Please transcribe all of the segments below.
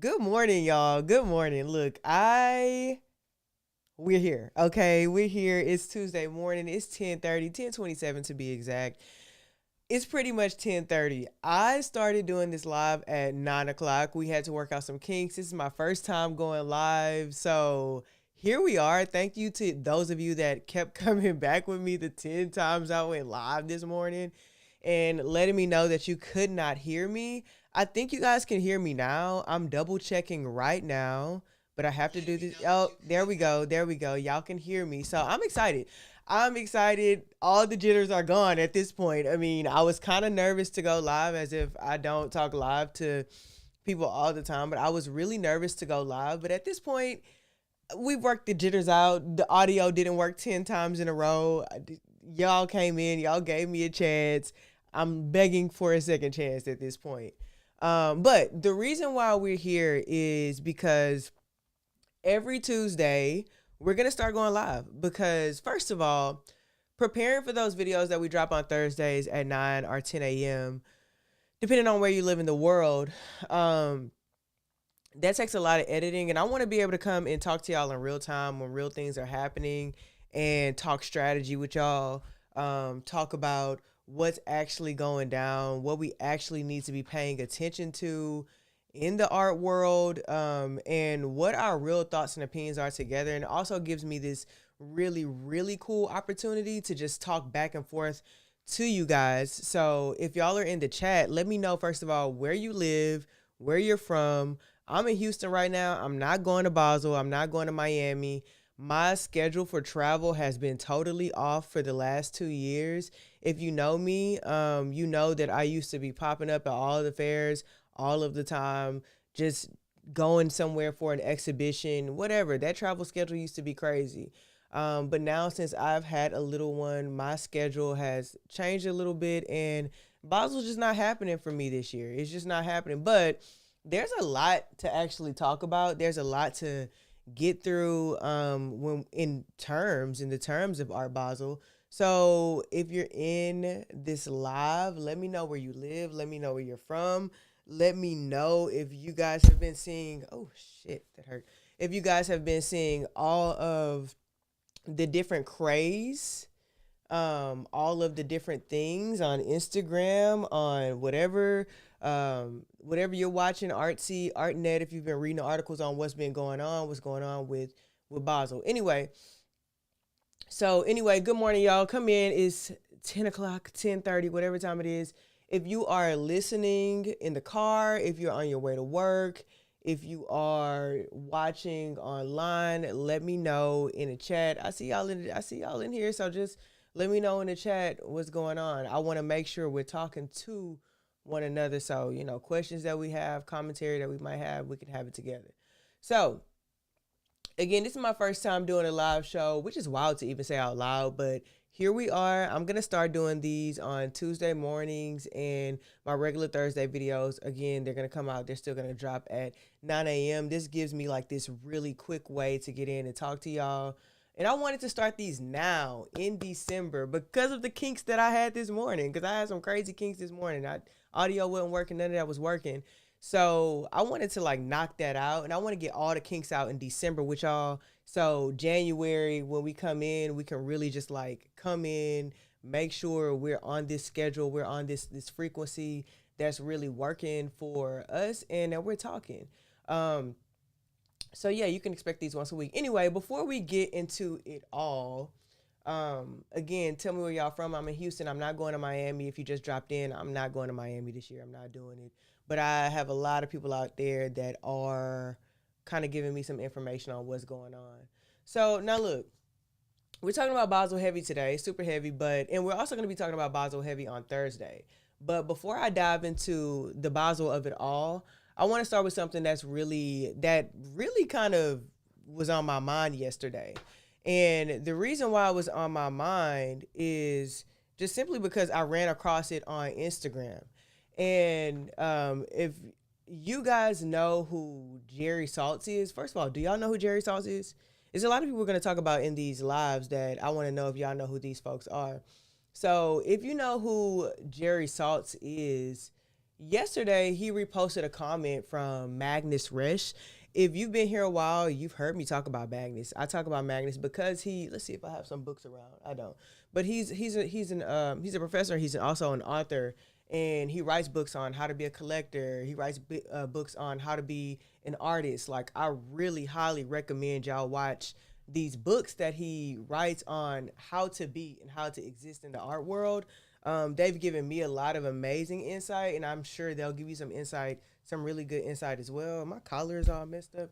Good morning, y'all. Good morning. Look, we're here. Okay, we're here. It's Tuesday morning. It's 10:30, 10:27 to be exact. It's pretty much 10:30. I started doing this live at 9 o'clock. We had to work out some kinks. This is my first time going live. So here we are. Thank you to those of you that kept coming back with me the 10 times I went live this morning and letting me know that you could not hear me. I think you guys can hear me now. I'm double checking right now, but I have to do this. Oh, there we go. There we go. Y'all can hear me. So I'm excited. I'm excited. All the jitters are gone at this point. I mean, I was kind of nervous to go live as if I don't talk live to people all the time, but I was really nervous to go live. But at this point, we worked the jitters out. The audio didn't work 10 times in a row. Y'all came in, y'all gave me a chance. I'm begging for a second chance at this point. But the reason why we're here is because every Tuesday we're gonna start going live. Because first of all, preparing for those videos that we drop on Thursdays at 9 or 10 a.m., depending on where you live in the world, that takes a lot of editing. And I want to be able to come and talk to y'all in real time when real things are happening and talk strategy with y'all, talk about what's actually going down, what we actually need to be paying attention to in the art world, and what our real thoughts and opinions are together. And it also gives me this really, really cool opportunity to just talk back and forth to you guys. So if y'all are in the chat, let me know, first of all, where you live, where you're from. I'm in Houston right now. I'm not going to Basel. I'm not going to Miami. My schedule for travel has been totally off for the last 2 years. If you know me, you know that I used to be popping up at all the fairs all of the time, just going somewhere for an exhibition, whatever. That travel schedule used to be crazy. But now, since I've had a little one, my schedule has changed a little bit, and Basel's just not happening for me this year. It's just not happening. But there's a lot to actually talk about. There's a lot to get through when in the terms of Art Basel. So if you're in this live, let me know where you live. Let me know where you're from. Let me know if you guys have been seeing, oh shit, that hurt. If you guys have been seeing all of the different craze, all of the different things on Instagram, on whatever you're watching, artsy, artnet, if you've been reading the articles on what's going on with Basel. Anyway, good morning, y'all. Come in. It's 10 o'clock, 10:30, whatever time it is. If you are listening in the car, if you're on your way to work, if you are watching online, let me know in the chat. I see y'all in here, so just let me know in the chat what's going on. I want to make sure we're talking to one another. So, questions that we have, commentary that we might have, we can have it together. So, again, this is my first time doing a live show, which is wild to even say out loud, but here we are. I'm going to start doing these on Tuesday mornings, and my regular Thursday videos, again, they're going to come out. They're still going to drop at 9 a.m. This gives me like this really quick way to get in and talk to y'all. And I wanted to start these now in December because of the kinks that I had this morning, because I had some crazy kinks this morning. Audio wasn't working. None of that was working. So I wanted to like knock that out, and I want to get all the kinks out in December with y'all. So January, when we come in, we can really just like come in, make sure we're on this schedule, we're on this frequency that's really working for us, and that we're talking. So yeah, you can expect these once a week. Anyway, before we get into it all, again, tell me where y'all from. I'm in Houston. I'm not going to Miami. If you just dropped in, I'm not going to Miami this year. I'm not doing it. But I have a lot of people out there that are kind of giving me some information on what's going on. So now look, we're talking about Basel Heavy today, super heavy, and we're also going to be talking about Basel Heavy on Thursday. But before I dive into the Basel of it all, I want to start with something that really kind of was on my mind yesterday. And the reason why it was on my mind is just simply because I ran across it on Instagram. And if you guys know who Jerry Saltz is, first of all, do y'all know who Jerry Saltz is? There's a lot of people we're going to talk about in these lives that I want to know if y'all know who these folks are. So if you know who Jerry Saltz is, yesterday he reposted a comment from Magnus Resch. If you've been here a while, you've heard me talk about Magnus. I talk about Magnus because let's see if I have some books around. I don't, but he's a professor. He's also an author, and he writes books on how to be a collector. He writes books on how to be an artist. Like, I really highly recommend y'all watch these books that he writes on how to be and how to exist in the art world. They've given me a lot of amazing insight, and I'm sure they'll give you some insight, some really good insight as well. My collar is all messed up.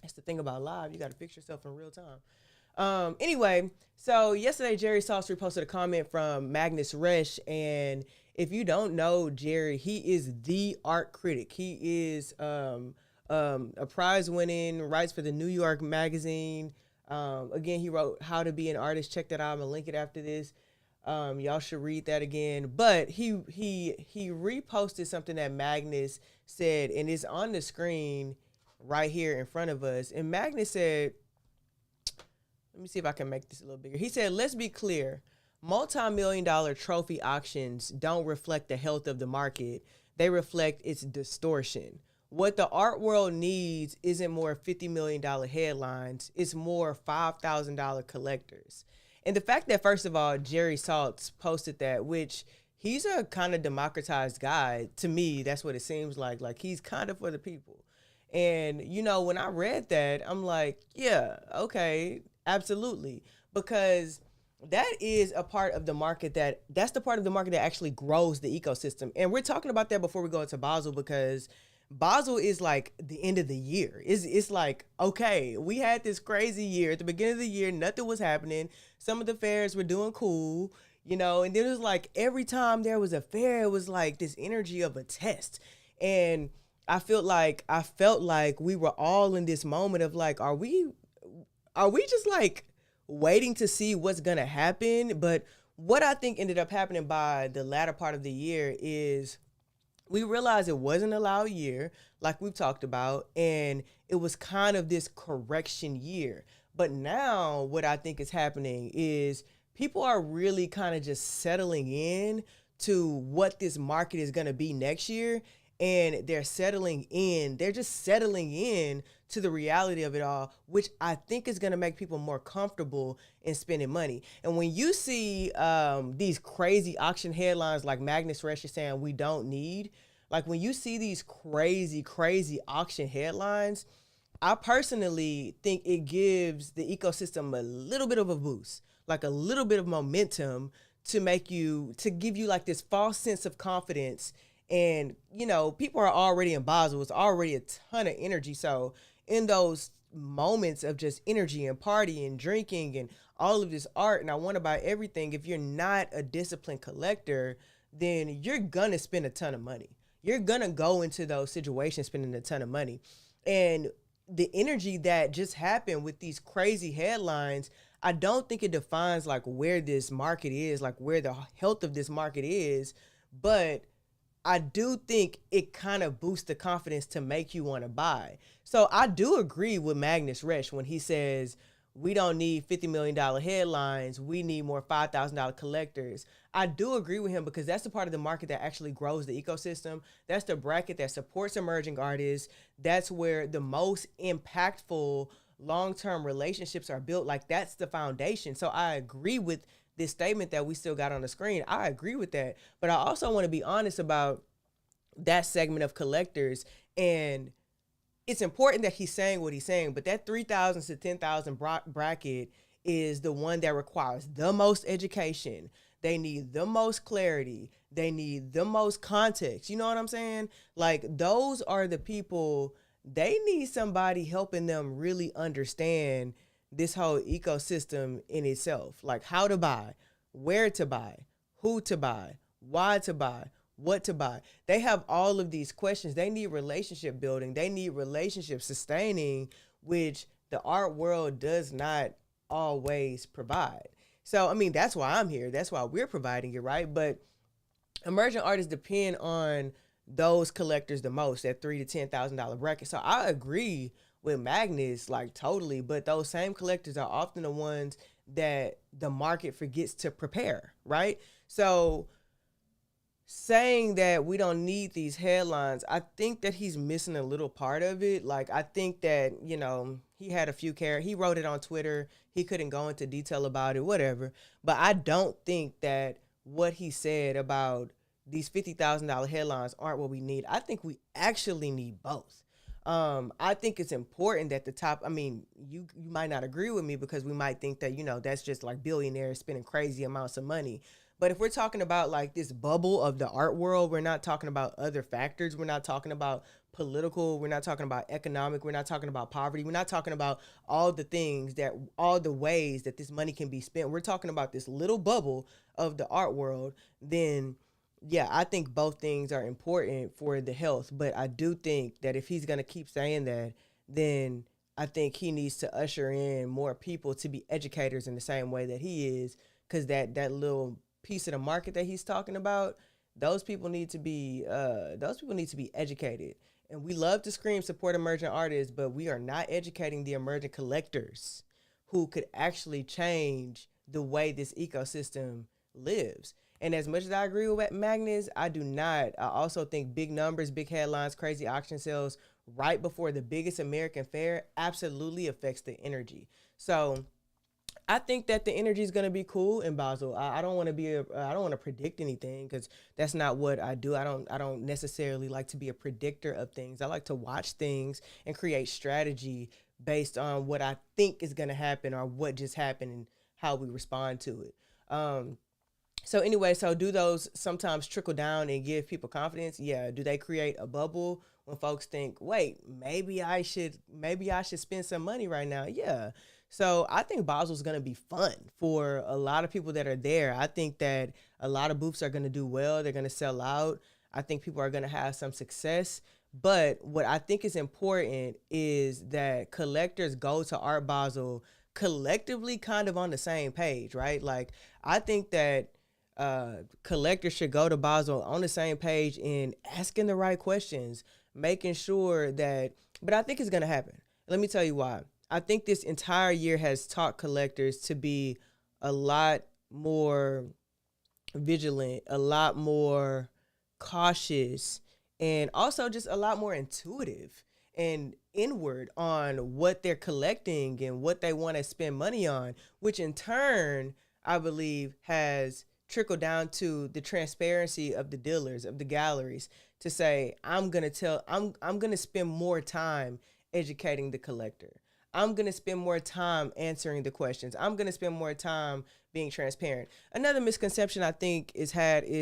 That's the thing about live. You got to fix yourself in real time. Anyway, so yesterday Jerry Saltz reposted a comment from Magnus Resch, and if you don't know Jerry, he is the art critic. He is a prize-winning, writes for the New York Magazine. Again, he wrote How to Be an Artist. Check that out. I'm gonna link it after this. Y'all should read that again. But he reposted something that Magnus said, and it's on the screen right here in front of us. And Magnus said, let me see if I can make this a little bigger. He said, let's be clear. Multi-million-dollar trophy auctions don't reflect the health of the market. They reflect its distortion. What the art world needs isn't more $50 million headlines. It's more $5,000 collectors. And the fact that, first of all, Jerry Saltz posted that, which he's a kind of democratized guy. To me, that's what it seems like. Like, he's kind of for the people. And, you know, when I read that, I'm like, yeah, okay, absolutely. Because that is a part of the market that's the part of the market that actually grows the ecosystem. And we're talking about that before we go into Basel, because Basel is like the end of the year. It's like, okay, we had this crazy year. At the beginning of the year, nothing was happening. Some of the fairs were doing cool, you know, and then it was like every time there was a fair, it was like this energy of a test. And I felt like we were all in this moment of like, are we just like waiting to see what's gonna happen? But what I think ended up happening by the latter part of the year is we realized it wasn't a loud year, like we've talked about, and it was kind of this correction year. But now what I think is happening is people are really kind of just settling in to what this market is going to be next year. And they're just settling in to the reality of it all, which I think is going to make people more comfortable in spending money. And when you see these crazy auction headlines like Magnus Resch is saying we don't need, like when you see these crazy auction headlines, I personally think it gives the ecosystem a little bit of a boost, like a little bit of momentum to give you like this false sense of confidence. And, you know, people are already in Basel. It's already a ton of energy. So in those moments of just energy and party and drinking and all of this art, and I want to buy everything, if you're not a disciplined collector, then you're going to spend a ton of money. You're going to go into those situations spending a ton of money. And the energy that just happened with these crazy headlines, I don't think it defines like where this market is, like where the health of this market is, but I do think it kind of boosts the confidence to make you want to buy. So I do agree with Magnus Resch when he says we don't need $50 million headlines. We need more $5,000 collectors. I do agree with him because that's the part of the market that actually grows the ecosystem. That's the bracket that supports emerging artists. That's where the most impactful long-term relationships are built. Like, that's the foundation. So I agree with this statement that we still got on the screen. I agree with that. But I also want to be honest about that segment of collectors. And it's important that he's saying what he's saying, but that 3,000 to 10,000 bracket is the one that requires the most education. They need the most clarity. They need the most context. You know what I'm saying? Like, those are the people, they need somebody helping them really understand this whole ecosystem in itself, like how to buy, where to buy, who to buy, why to buy, what to buy. They have all of these questions. They need relationship building. They need relationship sustaining, which the art world does not always provide. So, I mean, that's why I'm here. That's why we're providing it, right? But emerging artists depend on those collectors the most, that $3,000 to $10,000 bracket. So I agree with Magnus, like, totally, but those same collectors are often the ones that the market forgets to prepare, right? So saying that we don't need these headlines, I think that he's missing a little part of it. Like, I think that, he had a few he wrote it on Twitter. He couldn't go into detail about it, whatever. But I don't think that what he said about these $50,000 headlines aren't what we need. I think we actually need both. I think it's important that the top, I mean, you might not agree with me because we might think that, that's just like billionaires spending crazy amounts of money. But if we're talking about like this bubble of the art world, we're not talking about other factors. We're not talking about political. We're not talking about economic. We're not talking about poverty. We're not talking about all the ways that this money can be spent. We're talking about this little bubble of the art world. Then, yeah, I think both things are important for the health. But I do think that if he's going to keep saying that, then I think he needs to usher in more people to be educators in the same way that he is, because that little piece of the market that he's talking about, those people need to be educated. And we love to scream support emerging artists, but we are not educating the emerging collectors who could actually change the way this ecosystem lives. And as much as I agree with Magnus, I do not. I also think big numbers, big headlines, crazy auction sales right before the biggest American fair absolutely affects the energy. So I think that the energy is going to be cool in Basel. I don't want to I don't want to predict anything because that's not what I do. I don't necessarily like to be a predictor of things. I like to watch things and create strategy based on what I think is going to happen or what just happened and how we respond to it. So anyway, so do those sometimes trickle down and give people confidence? Yeah. Do they create a bubble when folks think, wait, maybe I should spend some money right now? Yeah. So I think Basel's going to be fun for a lot of people that are there. I think that a lot of booths are going to do well. They're going to sell out. I think people are going to have some success. But what I think is important is that collectors go to Art Basel collectively kind of on the same page, right? Like, I think that collectors should go to Basel on the same page in asking the right questions, making sure that, but I think it's going to happen. Let me tell you why. I think this entire year has taught collectors to be a lot more vigilant, a lot more cautious, and also just a lot more intuitive and inward on what they're collecting and what they want to spend money on, which in turn, I believe, has trickled down to the transparency of the dealers, of the galleries, to say, I'm going to spend more time educating the collector. I'm going to spend more time answering the questions. I'm going to spend more time being transparent. Another misconception I think is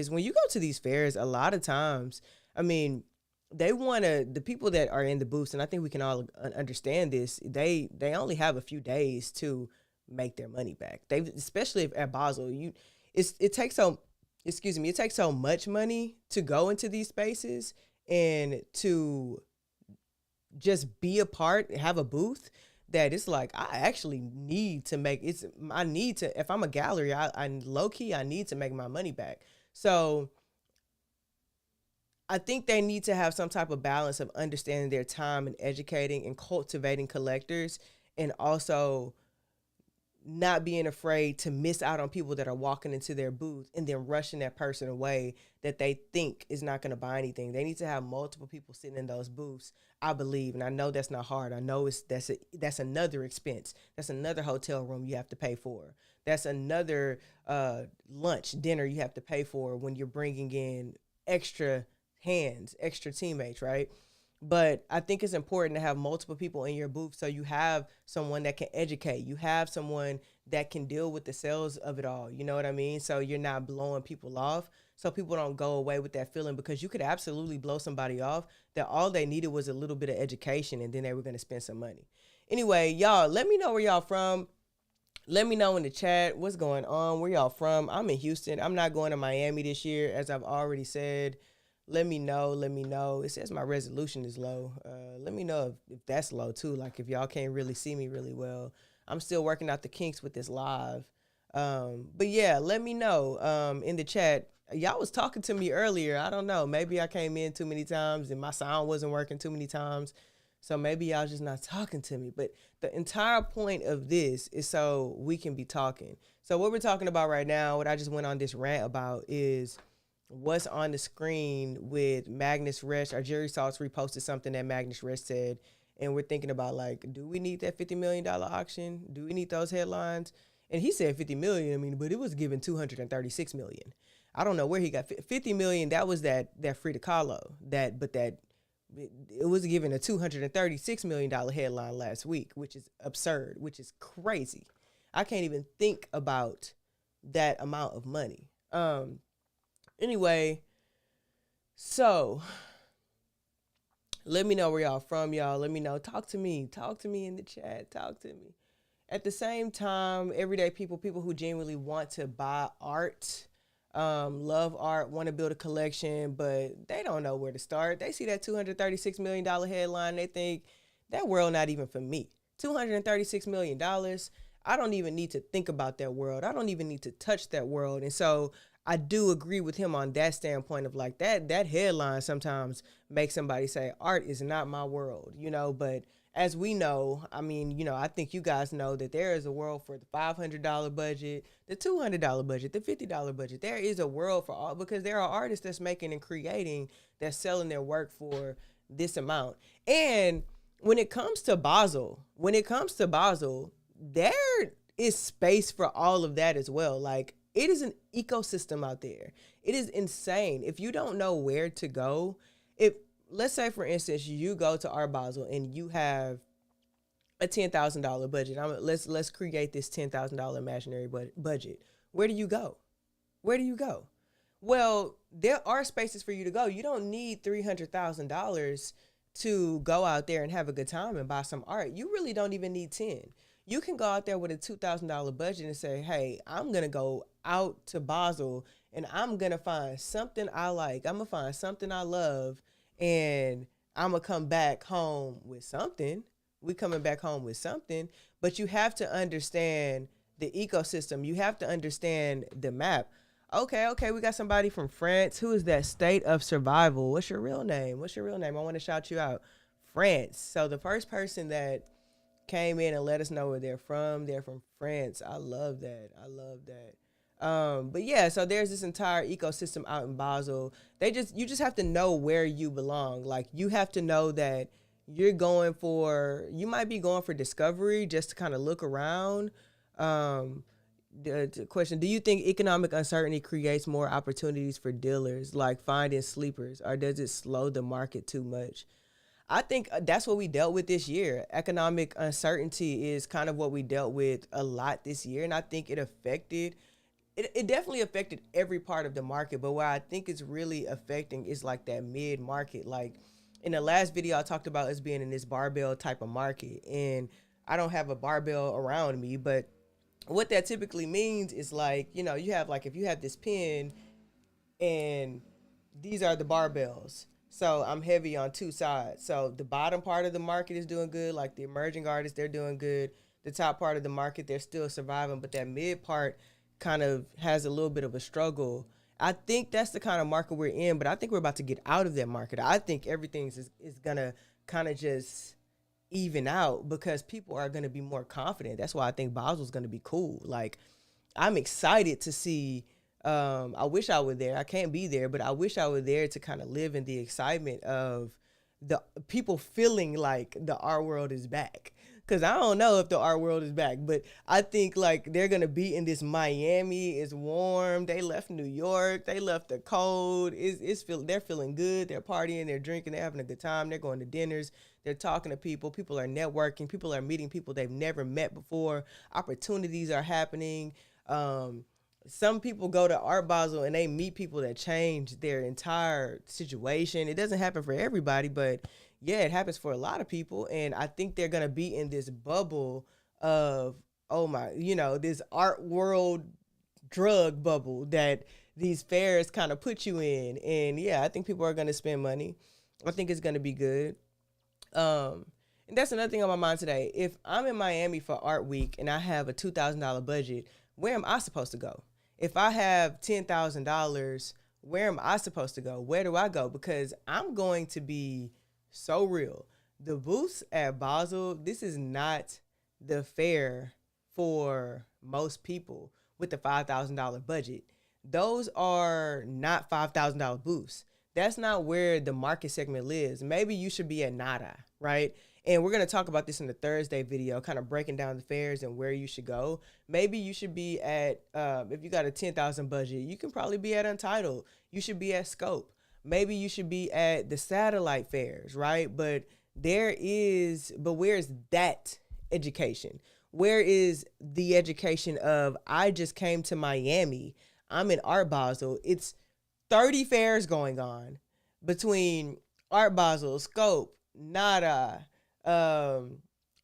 when you go to these fairs, a lot of times, I mean, the people that are in the booths, and I think we can all understand this, they only have a few days to make their money back. Especially at Basel, it takes so much money to go into these spaces and to just be a part, have a booth, that it's like, I actually need to if I'm a gallery, I low key, I need to make my money back. So I think they need to have some type of balance of understanding their time and educating and cultivating collectors, and also not being afraid to miss out on people that are walking into their booth and then rushing that person away that they think is not going to buy anything. They need to have multiple people sitting in those booths, I believe. And I know that's not hard. I know that's another expense. That's another hotel room you have to pay for. That's another lunch, dinner you have to pay for when you're bringing in extra hands, extra teammates, right? But I think it's important to have multiple people in your booth so you have someone that can educate. You have someone that can deal with the sales of it all. You know what I mean? So you're not blowing people off, so people don't go away with that feeling, because you could absolutely blow somebody off that all they needed was a little bit of education and then they were going to spend some money. Anyway, y'all, let me know where y'all from. Let me know in the chat what's going on, where y'all from. I'm in Houston. I'm not going to Miami this year, as I've already said. Let me know. It says my resolution is low. Let me know if that's low too. Like, if y'all can't really see me really well. I'm still working out the kinks with this live. But yeah, let me know in the chat. Y'all was talking to me earlier. I don't know. Maybe I came in too many times and my sound wasn't working too many times. So maybe y'all just not talking to me. But the entire point of this is so we can be talking. So what we're talking about right now, what I just went on this rant about, is what's on the screen with Magnus Resch, or Jerry Saltz reposted something that Magnus Resch said, and we're thinking about, like, do we need that $50 million auction? Do we need those headlines? And he said 50 million. I mean, but it was given 236 million. I don't know where he got 50 million. That was that Frida Kahlo. It was given a $236 million headline last week, which is absurd, which is crazy. I can't even think about that amount of money. Anyway, so let me know where y'all from, y'all. Let me know. Talk to me in the chat. Talk to me. At the same time, everyday people who genuinely want to buy art, love art, want to build a collection, but they don't know where to start. They see that $236 million headline. They think that world not even for me. $236 million. I don't even need to think about that world. I don't even need to touch that world. And so I do agree with him on that standpoint of, like, that headline sometimes makes somebody say, art is not my world, but as we know, I mean, I think you guys know that there is a world for the $500 budget, the $200 budget, the $50 budget. There is a world for all, because there are artists that's making and creating, that's selling their work for this amount. And when it comes to Basel, there is space for all of that as well. Like, it is an ecosystem out there. It is insane. If you don't know where to go, let's say, for instance, you go to Art Basel and you have a $10,000 budget. Let's create this $10,000 imaginary budget. Where do you go? Well, there are spaces for you to go. You don't need $300,000 to go out there and have a good time and buy some art. You really don't even need 10. You can go out there with a $2,000 budget and say, hey, I'm going to go out to Basel and I'm going to find something I like. I'm going to find something I love, and I'm going to come back home with something. We coming back home with something, but you have to understand the ecosystem. You have to understand the map. Okay, we got somebody from France. Who is that? State of Survival. What's your real name? I want to shout you out. France. So the first person that came in and let us know where they're from France. I love that. But yeah, so there's this entire ecosystem out in Basel. You just have to know where you belong. Like, you have to know that you might be going for discovery, just to kind of look around. The question, do you think economic uncertainty creates more opportunities for dealers, like finding sleepers, or does it slow the market too much? I think that's what we dealt with this year. Economic uncertainty is kind of what we dealt with a lot this year. And I think it definitely affected every part of the market. But what I think is really affecting is like that mid market. Like, in the last video, I talked about us being in this barbell type of market. And I don't have a barbell around me, but what that typically means is, like, you have, like, if you have this pen and these are the barbells. So I'm heavy on two sides. So the bottom part of the market is doing good. Like, the emerging artists, they're doing good. The top part of the market, they're still surviving. But that mid part kind of has a little bit of a struggle. I think that's the kind of market we're in, but I think we're about to get out of that market. I think everything is going to kind of just even out, because people are going to be more confident. That's why I think Basel's going to be cool. Like, I'm excited to see. I wish I were there. I can't be there, but I wish I were there to kind of live in the excitement of the people feeling like the art world is back. Because I don't know if the art world is back, but I think, like, they're going to be in this Miami. It's warm. They left New York. They left the cold. They're feeling good. They're partying. They're drinking. They're having a good time. They're going to dinners. They're talking to people. People are networking. People are meeting people they've never met before. Opportunities are happening. Some people go to Art Basel and they meet people that change their entire situation. It doesn't happen for everybody, but yeah, it happens for a lot of people. And I think they're going to be in this bubble of, this art world drug bubble that these fairs kind of put you in. And yeah, I think people are going to spend money. I think it's going to be good. And that's another thing on my mind today. If I'm in Miami for Art Week and I have a $2,000 budget, where am I supposed to go? If I have $10,000, where am I supposed to go? Where do I go? Because I'm going to be so real. The booths at Basel, this is not the fair for most people with the $5,000 budget. those are not $5,000 booths. That's not where the market segment lives. Maybe you should be at Nada, right? And we're going to talk about this in the Thursday video, kind of breaking down the fairs and where you should go. Maybe you should be at, if you got a 10,000 budget, you can probably be at Untitled. You should be at Scope. Maybe you should be at the satellite fairs, right? But where's that education? Where is the education of, I just came to Miami, I'm in Art Basel. It's 30 fairs going on between Art Basel, Scope, Nada,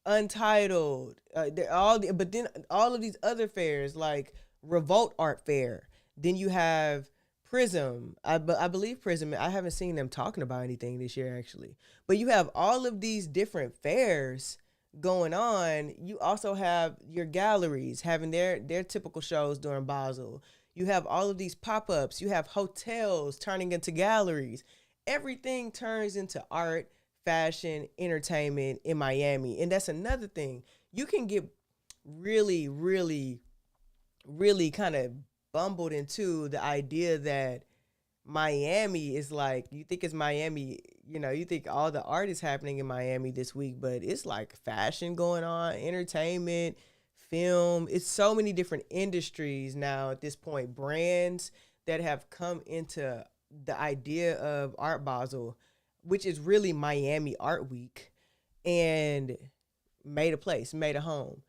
Untitled, but then all of these other fairs like Revolt Art Fair. Then you have Prism. I believe Prism. I haven't seen them talking about anything this year actually. But you have all of these different fairs going on. You also have your galleries having their typical shows during Basel. You have all of these pop-ups. You have hotels turning into galleries. Everything turns into art, fashion, entertainment in Miami. And that's another thing. You can get really, really, really kind of bumbled into the idea that Miami is like, you think it's Miami, you think all the art is happening in Miami this week, but it's like fashion going on, entertainment, film. It's so many different industries now at this point, brands that have come into the idea of Art Basel, which is really Miami Art Week, and made a place, made a home.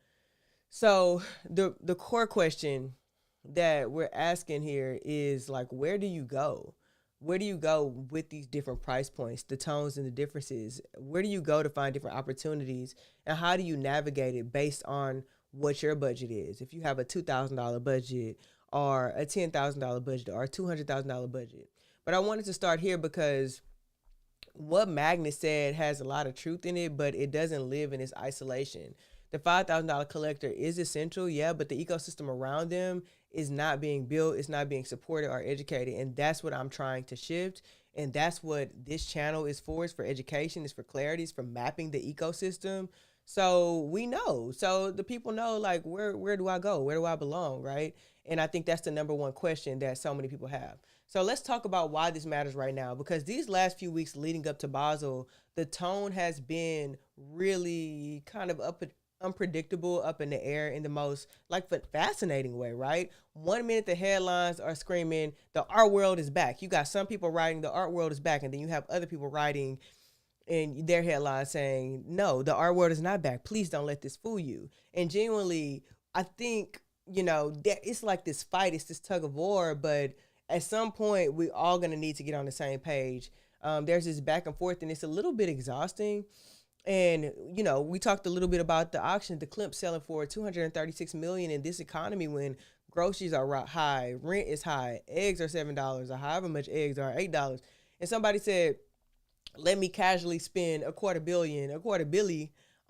So the core question that we're asking here is like, where do you go? Where do you go with these different price points, the tones and the differences? Where do you go to find different opportunities? And how do you navigate it based on what your budget is? If you have a $2,000 budget or a $10,000 budget or a $200,000 budget. But I wanted to start here because what Magnus said has a lot of truth in it, but it doesn't live in its isolation. The $5,000 collector is essential, yeah, but the ecosystem around them is not being built, it's not being supported or educated, and that's what I'm trying to shift, and that's what this channel is for. It's for education, it's for clarity, it's for mapping the ecosystem, so we know, so the people know, like, where do I go? Where do I belong, right? And I think that's the number one question that so many people have. So let's talk about why this matters right now, because these last few weeks leading up to Basel, the tone has been really kind of unpredictable, up in the air in the most fascinating way, right? 1 minute the headlines are screaming, the art world is back. You got some people writing, the art world is back, and then you have other people writing in their headlines saying, no, the art world is not back. Please don't let this fool you. And genuinely, I think, it's like this fight, it's this tug of war, but at some point, we all gonna need to get on the same page. There's this back and forth, and it's a little bit exhausting. And, we talked a little bit about the auction, the Klimt selling for $236 million in this economy when groceries are high, rent is high, eggs are $7, or however much eggs are $8. And somebody said, let me casually spend a quarter billion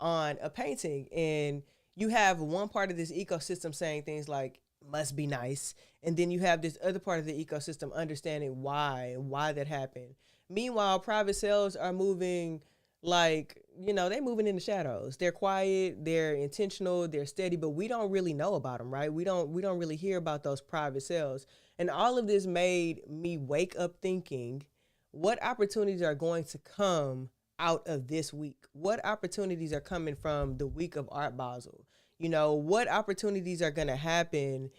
on a painting. And you have one part of this ecosystem saying things like, must be nice. And then you have this other part of the ecosystem understanding why that happened. Meanwhile, private sales are moving they moving in the shadows. They're quiet, they're intentional, they're steady, but we don't really know about them, right? We don't really hear about those private sales. And all of this made me wake up thinking, what opportunities are going to come out of this week? What opportunities are coming from the week of Art Basel? What opportunities are going to happen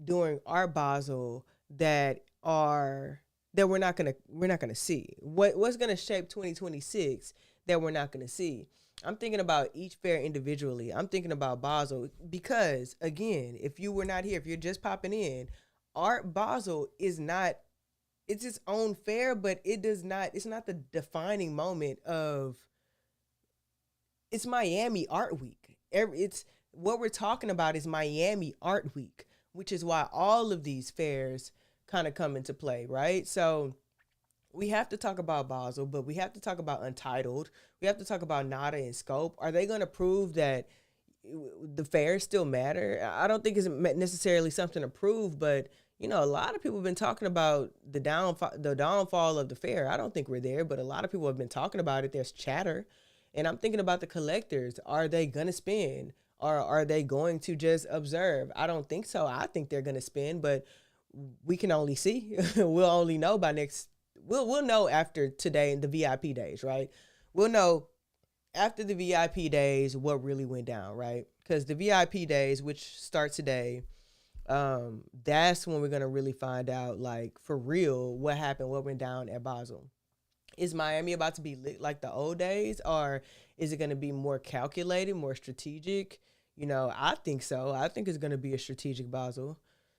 during Art Basel that we're not going to see? What's going to shape 2026 that we're not going to see? I'm thinking about each fair individually. I'm thinking about Basel because, again, if you were not here, if you're just popping in, Art Basel is not, it's its own fair, but it's not the defining moment of, it's Miami Art Week. What we're talking about is Miami Art Week, which is why all of these fairs kind of come into play, right? So we have to talk about Basel, but we have to talk about Untitled. We have to talk about Nada and Scope. Are they going to prove that the fairs still matter? I don't think it's necessarily something to prove, but a lot of people have been talking about the downfall of the fair. I don't think we're there, but a lot of people have been talking about it. There's chatter, and I'm thinking about the collectors. Are they going to spend, or are they going to just observe? I don't think so. I think they're going to spend, but we can only see. We'll only know by next. We'll know after today and the VIP days, right? We'll know after the VIP days what really went down, right? Because the VIP days, which start today, that's when we're gonna really find out, like for real, what happened, what went down at Basel. Is Miami about to be lit like the old days, or is it gonna be more calculated, more strategic? I think so. I think it's gonna be a strategic Basel.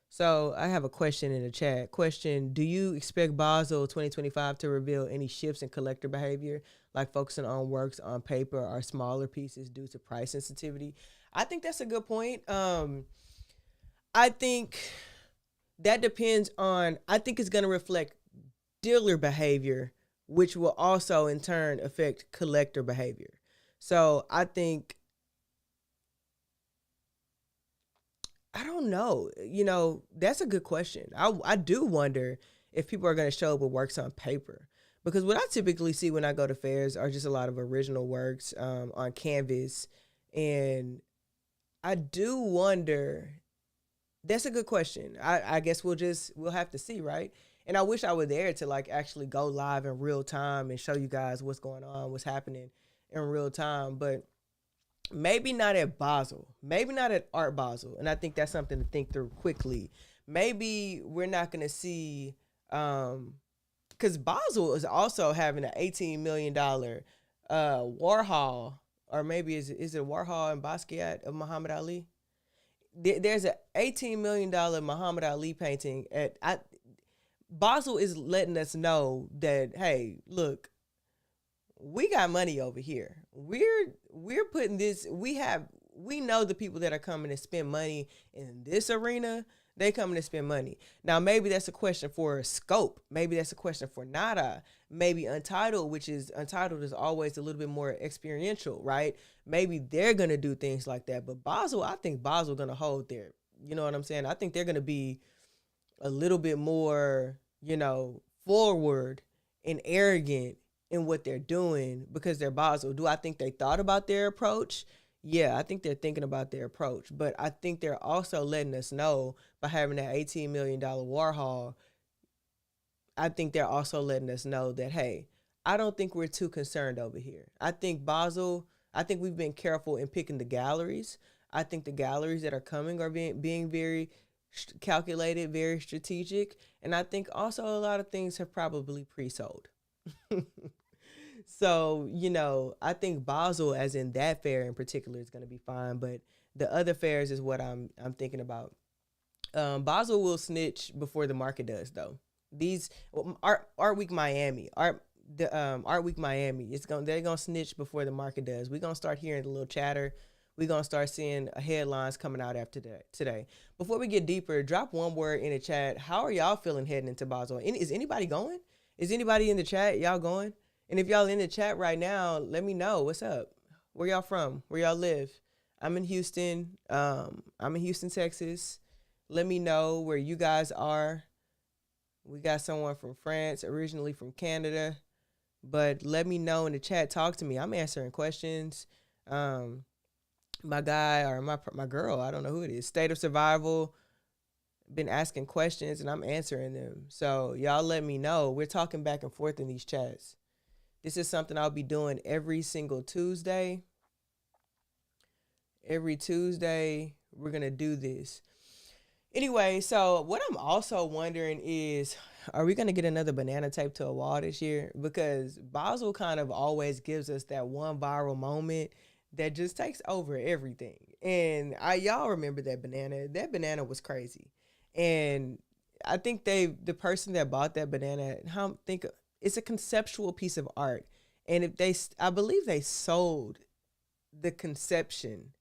So I have a question in the chat. Question: do you expect Basel 2025 to reveal any shifts in collector behavior, like focusing on works on paper or smaller pieces due to price sensitivity? I think that's a good point. I think that depends on. I think it's going to reflect dealer behavior, which will also in turn affect collector behavior. So I think I don't know. That's a good question. I do wonder if people are going to show up with works on paper. Because what I typically see when I go to fairs are just a lot of original works on canvas. And I do wonder, that's a good question. I guess we'll have to see, right? And I wish I were there to like actually go live in real time and show you guys what's going on, what's happening in real time. But maybe not at Basel, maybe not at Art Basel. And I think that's something to think through quickly. Maybe we're not going to see, because Basel is also having an $18 million Warhol, or maybe is it Warhol and Basquiat of Muhammad Ali? There's an $18 million Muhammad Ali painting Basel is letting us know that, hey, look, we got money over here. We're putting this. We know the people that are coming to spend money in this arena. They coming to spend money. Now, maybe that's a question for Scope. Maybe that's a question for Nada. Maybe Untitled, Untitled is always a little bit more experiential, right? Maybe they're gonna do things like that. But Basel, I think Basel gonna hold there. You know what I'm saying? I think they're gonna be a little bit more, forward and arrogant in what they're doing because they're Basel. Do I think they thought about their approach? Yeah, I think they're thinking about their approach. But I think they're also letting us know by having that $18 million Warhol, I think they're also letting us know that, hey, I don't think we're too concerned over here. I think we've been careful in picking the galleries. I think the galleries that are coming are being very calculated, very strategic. And I think also a lot of things have probably pre-sold. So, I think Basel, as in that fair in particular, is going to be fine. But the other fairs is what I'm thinking about. Basel will snitch before the market does, though. Art Week Miami, Art Week Miami, they're gonna snitch before the market does. We're gonna start hearing a little chatter. We're gonna start seeing headlines coming out after today. Before we get deeper, drop one word in the chat. How are y'all feeling heading into Basel? Is anybody going? Is anybody in the chat? Y'all going? And if y'all in the chat right now, let me know. What's up? Where y'all from? Where y'all live? I'm in Houston. I'm in Houston, Texas. Let me know where you guys are. We got someone from France, originally from Canada. But let me know in the chat. Talk to me. I'm answering questions. My guy or my girl, I don't know who it is, State of Survival, been asking questions and I'm answering them. So y'all let me know. We're talking back and forth in these chats. This is something I'll be doing every single Tuesday. Every Tuesday, we're going to do this. Anyway, so what I'm also wondering is, are we going to get another banana taped to a wall this year? Because Basel kind of always gives us that one viral moment that just takes over everything. And y'all remember that banana. That banana was crazy. And I think the person that bought that banana, it's a conceptual piece of art. And I believe they sold the conception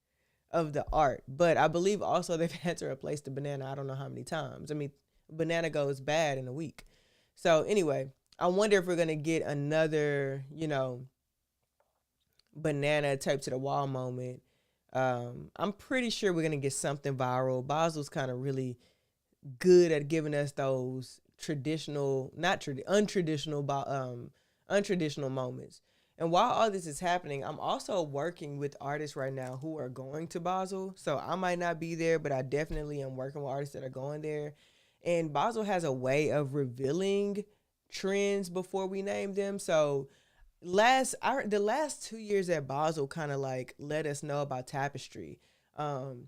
of the art, but I believe also they've had to replace the banana I don't know how many times. I mean, banana goes bad in a week. So anyway, I wonder if we're going to get another, banana taped to the wall moment. I'm pretty sure we're going to get something viral. Basel's kind of really good at giving us those untraditional moments. And while all this is happening, I'm also working with artists right now who are going to Basel. So I might not be there, but I definitely am working with artists that are going there. And Basel has a way of revealing trends before we name them. So the last 2 years at Basel kind of like let us know about tapestry. Um,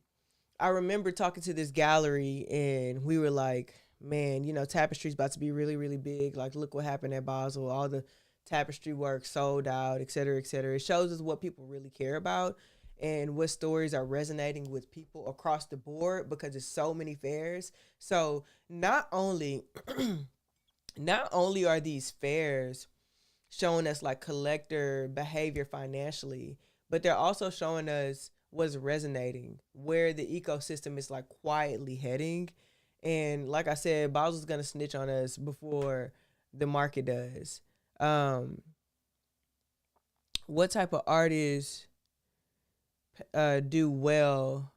I remember talking to this gallery and we were like, man, tapestry's about to be really, really big. Like, look what happened at Basel. All the tapestry work sold out, et cetera, et cetera. It shows us what people really care about and what stories are resonating with people across the board because there's so many fairs. So not only not only are these fairs showing us like collector behavior financially, but they're also showing us what's resonating, where the ecosystem is like quietly heading. And like I said, Basel's gonna snitch on us before the market does. What type of artists do well?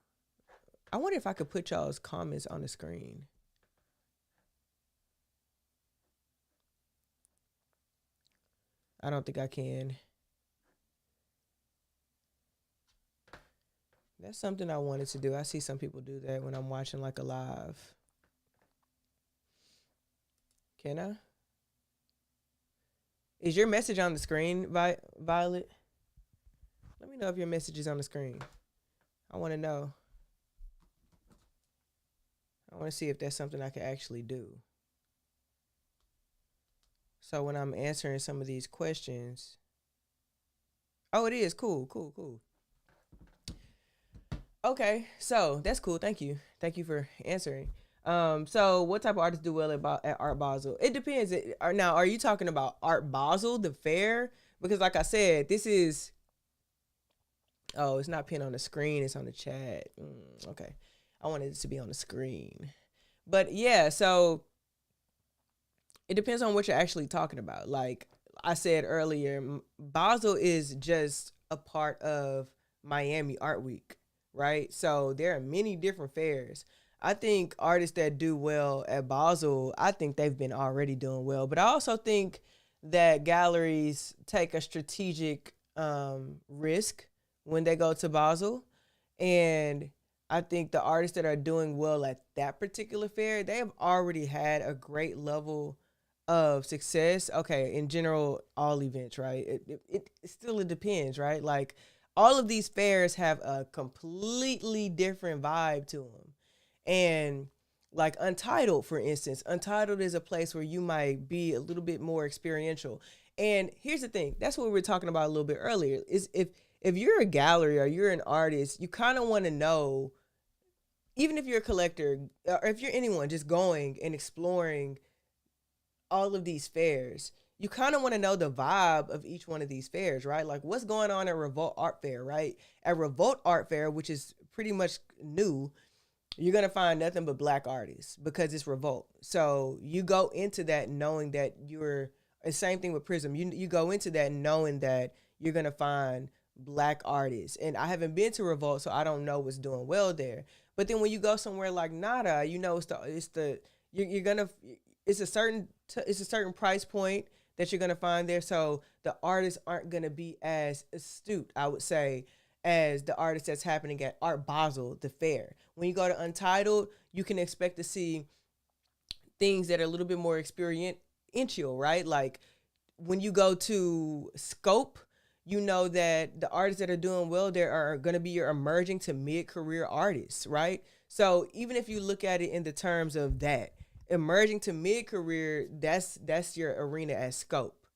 I wonder if I could put y'all's comments on the screen. I don't think I can. That's something I wanted to do. I see some people do that when I'm watching like a live. Can I? Is your message on the screen, Violet? Let me know if your message is on the screen. I want to know. I want to see if that's something I can actually do. So when I'm answering some of these questions. Oh, it is. Cool. Okay, so that's cool. Thank you for answering. So what type of artists do well at Art Basel? It depends. Now, are you talking about Art Basel, the fair? Because like I said, this is. Oh, it's not pinned on the screen. It's on the chat. Okay, I wanted it to be on the screen. But yeah, so it depends on what you're actually talking about. Like I said earlier, Basel is just a part of Miami Art Week, right? So there are many different fairs. I think artists that do well at Basel, I think they've been already doing well. But I also think that galleries take a strategic risk when they go to Basel. And I think the artists that are doing well at that particular fair, they have already had a great level of success. Okay, in general, all events, right? It still depends, right? Like all of these fairs have a completely different vibe to them. And like Untitled, for instance, Untitled is a place where you might be a little bit more experiential. And here's the thing, that's what we were talking about a little bit earlier, is if you're a gallery or you're an artist, you kind of want to know, even if you're a collector or if you're anyone just going and exploring all of these fairs, you kind of want to know the vibe of each one of these fairs, right? Like what's going on at Revolt Art Fair, right? At Revolt Art Fair, which is pretty much new, you're going to find nothing but Black artists because it's Revolt. So you go into that knowing that the same thing with Prism. You go into that knowing that you're going to find Black artists. And I haven't been to Revolt, so I don't know what's doing well there. But then when you go somewhere like Nada, it's a certain price point that you're going to find there. So the artists aren't going to be as astute, I would say, as the artists that's happening at Art Basel, the fair. When you go to Untitled, you can expect to see things that are a little bit more experiential, right? Like when you go to Scope, you know that the artists that are doing well there are going to be your emerging to mid-career artists, right? So even if you look at it in the terms of that, emerging to mid-career, that's your arena at Scope.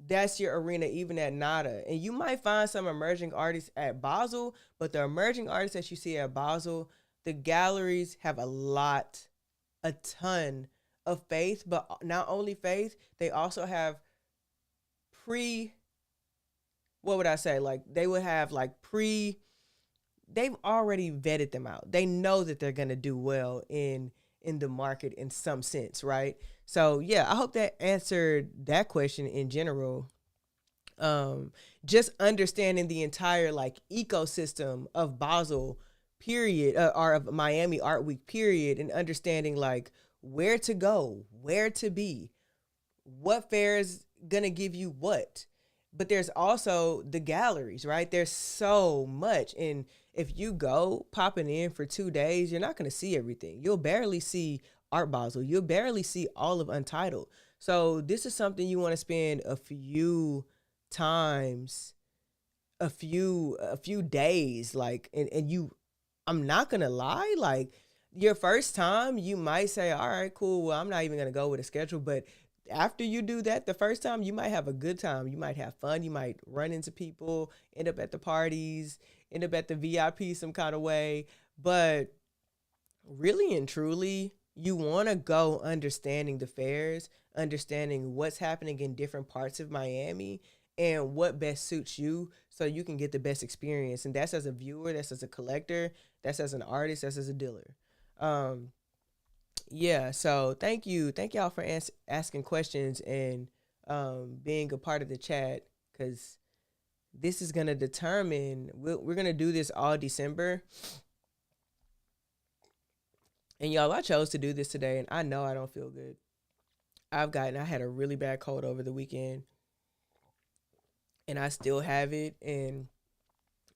That's your arena even at Nada. And you might find some emerging artists at Basel, but the emerging artists that you see at Basel, the galleries have a ton of faith, but not only faith, they also have they've already vetted them out. They know that they're going to do well in the market in some sense, right? So yeah, I hope that answered that question in general. Just understanding the entire like ecosystem of Basel period, or of Miami Art Week period, and understanding like where to go, where to be, what fair is gonna give you what. but there's also the galleries, right? There's so much. And if you go popping in for 2 days, you're not going to see everything. You'll barely see Art Basel. You'll barely see all of Untitled. So this is something you want to spend a few times, a few days, like, and you, I'm not going to lie, like, your first time, you might say, all right, cool, well, I'm not even going to go with a schedule. But after you do that, the first time, you might have a good time. You might have fun. You might run into people, end up at the parties, end up at the VIP some kind of way. But really and truly, you want to go understanding the fairs, understanding what's happening in different parts of Miami and what best suits you so you can get the best experience. And that's as a viewer, that's as a collector, that's as an artist, that's as a dealer. Um, yeah, so thank you. Thank y'all for asking questions and being a part of the chat, because this is going to determine, we're going to do this all December. And y'all, I chose to do this today, and I know I don't feel good. I had a really bad cold over the weekend, and I still have it, and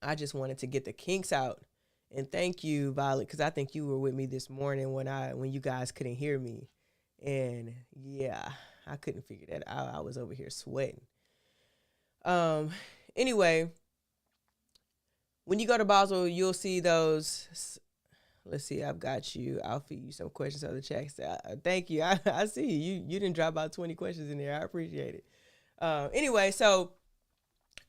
I just wanted to get the kinks out. And thank you, Violet, because I think you were with me this morning when you guys couldn't hear me. And yeah, I couldn't figure that out. I was over here sweating. Anyway, when you go to Basel, you'll see those. Let's see, I've got you. I'll feed you some questions on the chat. Thank you. I see you. You didn't drop about 20 questions in there. I appreciate it. Anyway, so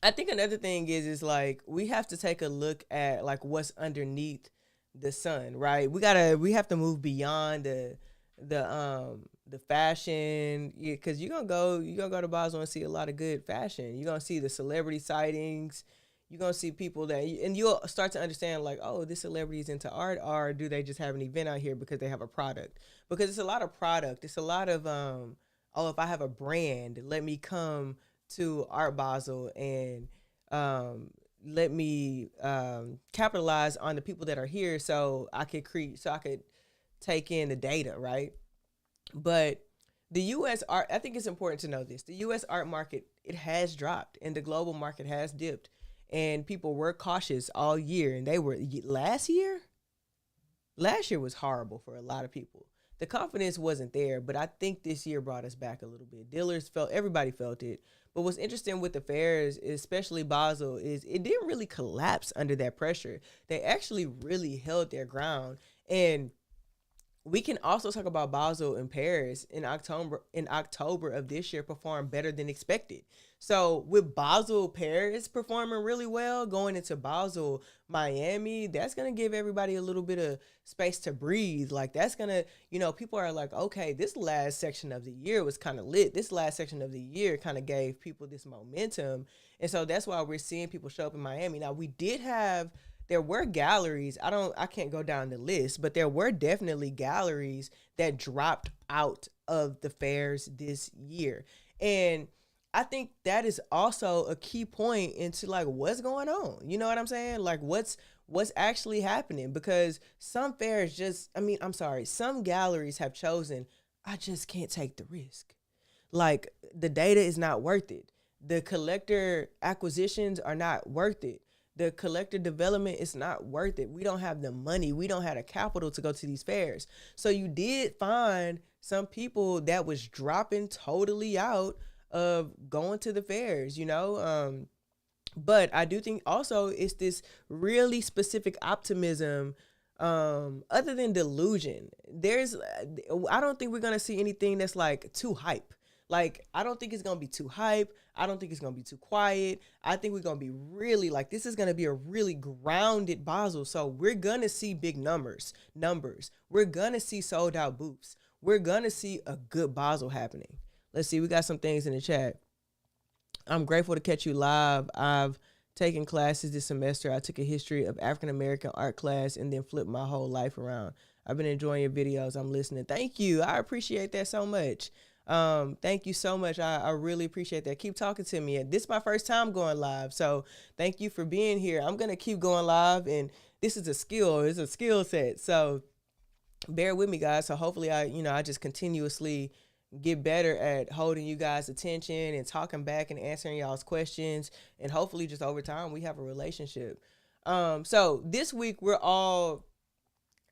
I think another thing is like, we have to take a look at like what's underneath the sun, right? We have to move beyond the fashion, because you're gonna go to Basel and see a lot of good fashion. You're gonna see the celebrity sightings. You're going to see people and you'll start to understand, like, oh, this celebrity is into art, or do they just have an event out here because they have a product? Because it's a lot of product. It's a lot of, if I have a brand, let me come to Art Basel and let me capitalize on the people that are here so I could take in the data, right? But the U.S. art, I think it's important to know this. The U.S. art market, it has dropped, and the global market has dipped. And people were cautious all year, and last year was horrible for a lot of people. The confidence wasn't there, but I think this year brought us back a little bit. Everybody felt it. But what's interesting with the fairs, especially Basel, is it didn't really collapse under that pressure. They actually really held their ground. And we can also talk about Basel and Paris in October of this year performed better than expected. So with Basel, Paris performing really well, going into Basel, Miami, that's going to give everybody a little bit of space to breathe. Like, that's going to, people are like, okay, this last section of the year was kind of lit. This last section of the year kind of gave people this momentum. And so that's why we're seeing people show up in Miami. Now, there were galleries. I can't go down the list, but there were definitely galleries that dropped out of the fairs this year. And I think that is also a key point into like what's going on. You know what I'm saying? Like what's actually happening, because some fairs some galleries have chosen, I just can't take the risk. Like, the data is not worth it. The collector acquisitions are not worth it. The collector development is not worth it. We don't have the money. We don't have the capital to go to these fairs. So you did find some people that was dropping totally out of going to the fairs, but I do think also it's this really specific optimism, other than delusion. I don't think we're going to see anything that's like too hype. Like, I don't think it's going to be too hype. I don't think it's going to be too quiet. I think we're going to be really, like, this is going to be a really grounded Basel. So we're going to see big numbers. We're going to see sold out booths. We're going to see a good Basel happening. Let's see. We got some things in the chat. I'm grateful to catch you live. I've taken classes this semester. I took a history of African-American art class and then flipped my whole life around. I've been enjoying your videos. I'm listening. Thank you. I appreciate that so much. Thank you so much. I really appreciate that. Keep talking to me. This is my first time going live, so thank you for being here. I'm going to keep going live, and this is a skill. It's a skill set, so bear with me, guys. So hopefully I just continuously get better at holding you guys' attention and talking back and answering y'all's questions. And hopefully just over time we have a relationship. So this week I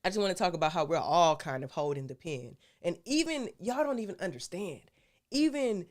just want to talk about how we're all kind of holding the pen. And even y'all don't even understand. Even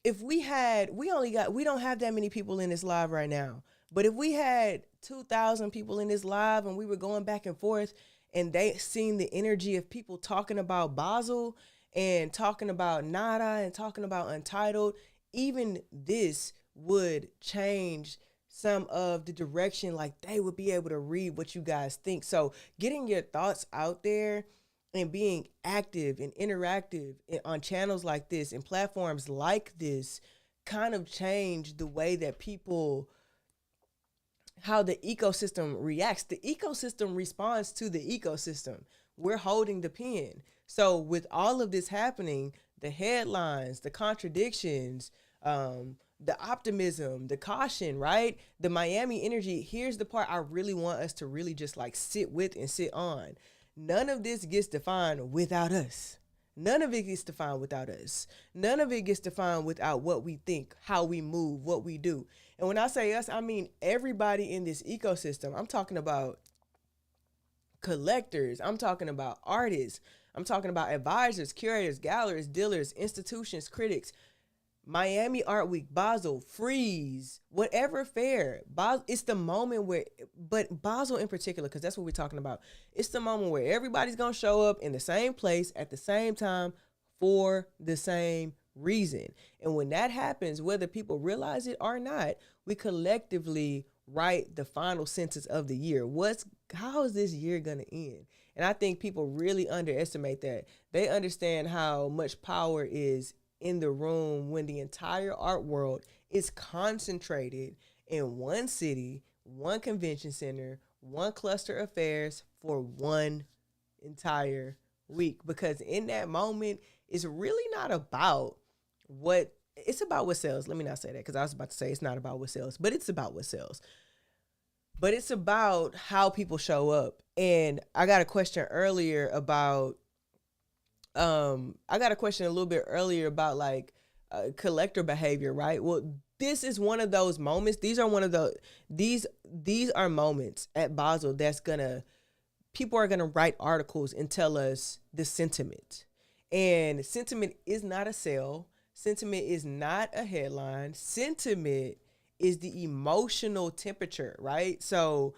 if we don't have that many people in this live right now. But if we had 2,000 people in this live and we were going back and forth and they seen the energy of people talking about Basel and talking about Nada and talking about Untitled, even this would change some of the direction. Like, they would be able to read what you guys think. So getting your thoughts out there and being active and interactive on channels like this and platforms like this kind of change the way that how the ecosystem reacts. The ecosystem responds to the ecosystem. We're holding the pen. So with all of this happening, the headlines, the contradictions, the optimism, the caution, right? The Miami energy. Here's the part I really want us to really just like sit with and sit on. None of this gets defined without us. None of it gets defined without us. None of it gets defined without what we think, how we move, what we do. And when I say us, I mean everybody in this ecosystem. I'm talking about collectors. I'm talking about artists. I'm talking about advisors, curators, galleries, dealers, institutions, critics. Miami Art Week, Basel, Freeze, whatever fair. It's the moment where, but Basel in particular, because that's what we're talking about. It's the moment where everybody's going to show up in the same place at the same time for the same reason. And when that happens, whether people realize it or not, we collectively write the final sentence of the year. How is this year going to end? And I think people really underestimate that. They understand how much power is in the room when the entire art world is concentrated in one city, one convention center, one cluster of fairs for one entire week. Because in that moment, it's really not about it's about what sells. Let me not say that, because I was about to say it's not about what sells, but it's about what sells. But it's about how people show up. And I got a question earlier about I got a question a little bit earlier about like collector behavior, right? Well, this is one of those moments. These are moments at Basel people are gonna write articles and tell us the sentiment. And sentiment is not a sell. Sentiment is not a headline. Sentiment is the emotional temperature, right? So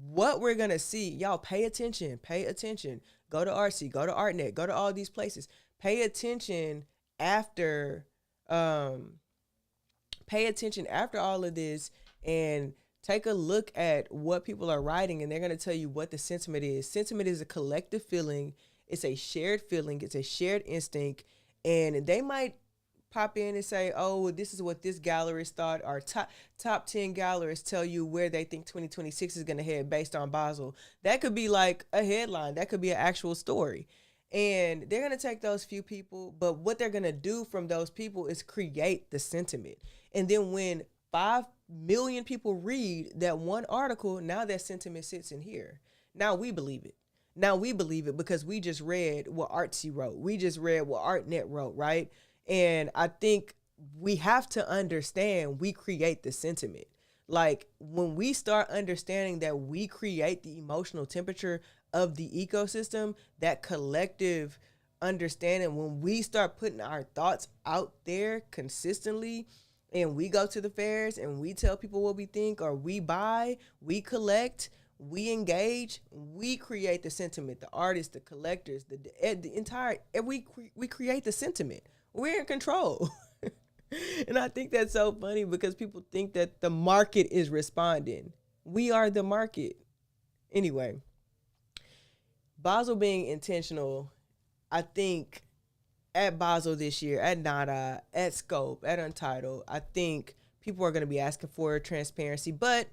what we're gonna see, y'all pay attention. Go to Artsy, go to ArtNet, go to all these places. Pay attention after all of this and take a look at what people are writing, and they're going to tell you what the sentiment is. Sentiment is a collective feeling. It's a shared feeling. It's a shared instinct. And they might pop in and say, oh, this is what this gallerist thought. Our top 10 gallerists tell you where they think 2026 is going to head based on Basel. That could be like a headline. That could be an actual story. And they're going to take those few people, but what they're going to do from those people is create the sentiment. And then when 5 million people read that one article, now that sentiment sits in here. Now we believe it. Because we just read what Artsy wrote. We just read what ArtNet wrote, right? And I think we have to understand we create the sentiment. Like when we start understanding that we create the emotional temperature of the ecosystem, that collective understanding, when we start putting our thoughts out there consistently and we go to the fairs and we tell people what we think, or we buy, we collect, we engage, we create the sentiment. The artists, the collectors, the entire, we create the sentiment. We're in control. And I think that's so funny because people think that the market is responding. We are the market. Anyway, Basel being intentional, I think at Basel this year, at Nada, at Scope, at Untitled, I think people are going to be asking for transparency. But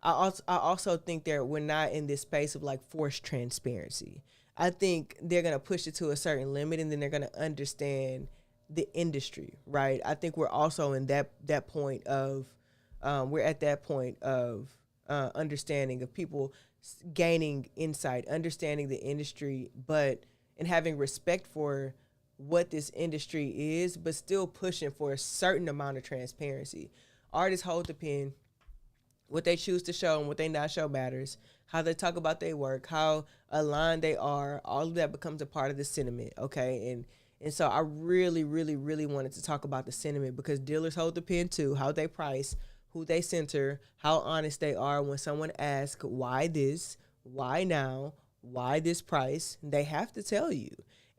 I also think that we're not in this space of like forced transparency. I think they're going to push it to a certain limit, and then they're going to understand the industry, right? I think we're also in that point of, we're at that point of understanding of people gaining insight, understanding the industry, and having respect for what this industry is, but still pushing for a certain amount of transparency. Artists hold the pen. What they choose to show and what they not show matters. How they talk about their work, how aligned they are, all of that becomes a part of the sentiment, okay? And so I really, really, really wanted to talk about the sentiment because dealers hold the pen too, how they price, who they center, how honest they are when someone asks, why this, why now, why this price, they have to tell you.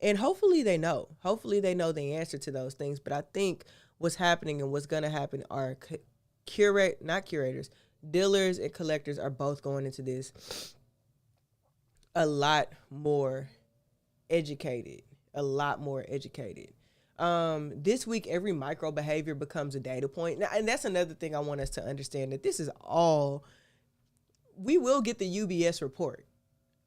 And hopefully they know. Hopefully they know the answer to those things. But I think what's happening and what's going to happen are not curators, dealers and collectors are both going into this a lot more educated. This week, every micro behavior becomes a data point. Now, and that's another thing I want us to understand, that this is all, we will get the UBS report.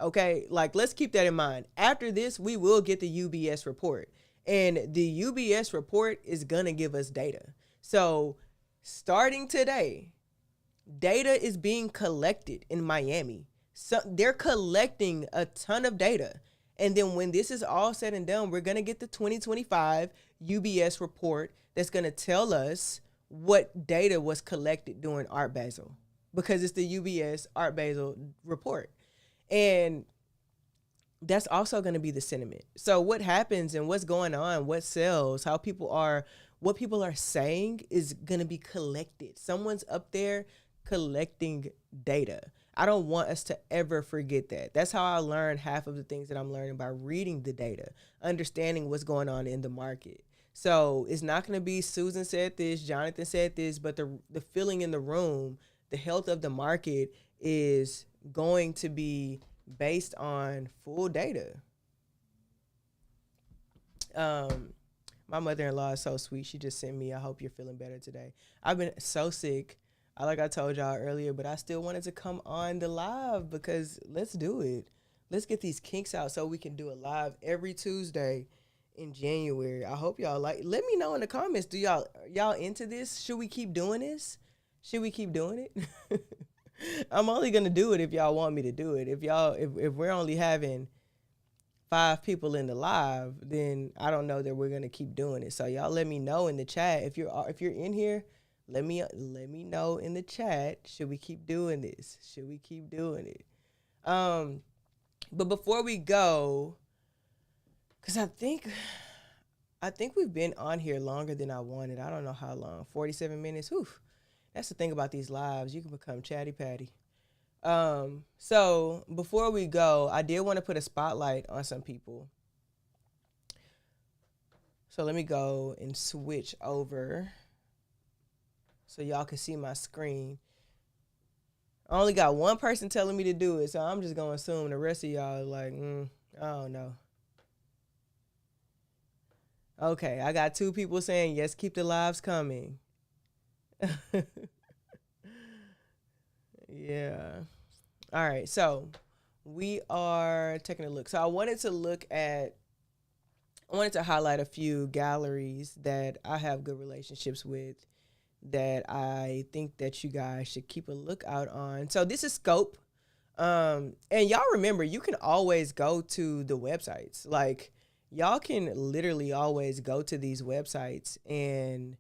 Okay, like let's keep that in mind. After this, we will get the UBS report. And the UBS report is going to give us data. So starting today, data is being collected in Miami. So they're collecting a ton of data. And then when this is all said and done, we're going to get the 2025 UBS report that's going to tell us what data was collected during Art Basel, because it's the UBS Art Basel report. And that's also going to be the sentiment. So what happens and what's going on, what sells, what people are saying is going to be collected. Someone's up there collecting data. I don't want us to ever forget that. That's how I learned half of the things that I'm learning by reading the data, understanding what's going on in the market. So it's not going to be Susan said this, Jonathan said this, but the feeling in the room, the health of the market is going to be based on full data. My mother-in-law is so sweet. She just sent me, I hope you're feeling better today. I've been so sick, like I told y'all earlier, but I still wanted to come on the live because let's do it. Let's get these kinks out so we can do a live every Tuesday in January. I hope y'all let me know in the comments. Do y'all into this? Should we keep doing this? Should we keep doing it? I'm only gonna do it if y'all want me to do it. If we're only having 5 people in the live, then I don't know that we're gonna keep doing it. So y'all let me know in the chat if you're in here. Let me know in the chat. Should we keep doing this? Should we keep doing it? But before we go, because I think we've been on here longer than I wanted. I don't know how long. 47 minutes. Whew. That's the thing about these lives. You can become chatty patty. So before we go, I did want to put a spotlight on some people. So let me go and switch over so y'all can see my screen. I only got one person telling me to do it, so I'm just going to assume the rest of y'all are like, I don't know. Okay, I got 2 people saying, yes, keep the lives coming. Yeah. All right, so we are taking a look. So I wanted to highlight a few galleries that I have good relationships with that I think that you guys should keep a lookout on. So this is Scope. And y'all remember, you can always go to the websites. Like, y'all can literally always go to these websites and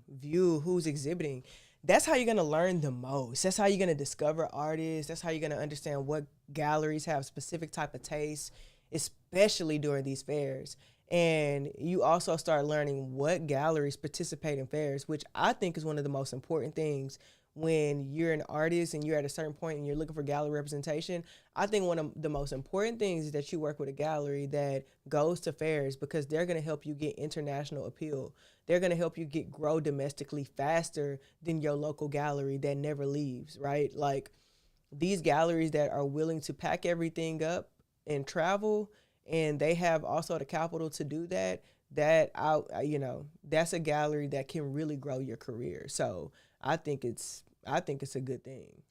view who's exhibiting. That's how you're going to learn the most. That's how you're going to discover artists. That's how you're going to understand what galleries have specific type of tastes, especially during these fairs. And you also start learning what galleries participate in fairs, which I think is one of the most important things when you're an artist and you're at a certain point and you're looking for gallery representation. I think one of the most important things is that you work with a gallery that goes to fairs, because they're going to help you get international appeal. They're going to help you grow domestically faster than your local gallery that never leaves, right? Like, these galleries that are willing to pack everything up and travel, and they have also the capital to do that, that's a gallery that can really grow your career. So I think it's a good thing.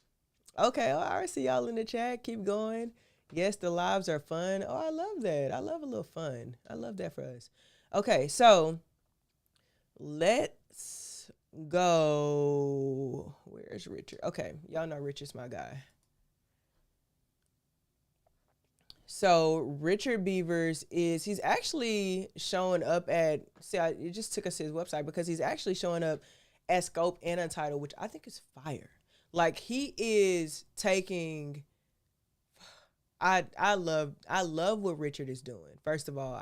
Okay, all right, see y'all in the chat. Keep going. Yes, the lives are fun. Oh, I love that. I love a little fun. I love that for us. Okay, so let's go. Where's Richard? Okay, y'all know Richard's my guy. So Richard Beavers he's actually showing up at, it just took us to his website because he's actually showing up at Scope and Untitled, which I think is fire. Like he is taking, I love what Richard is doing. First of all,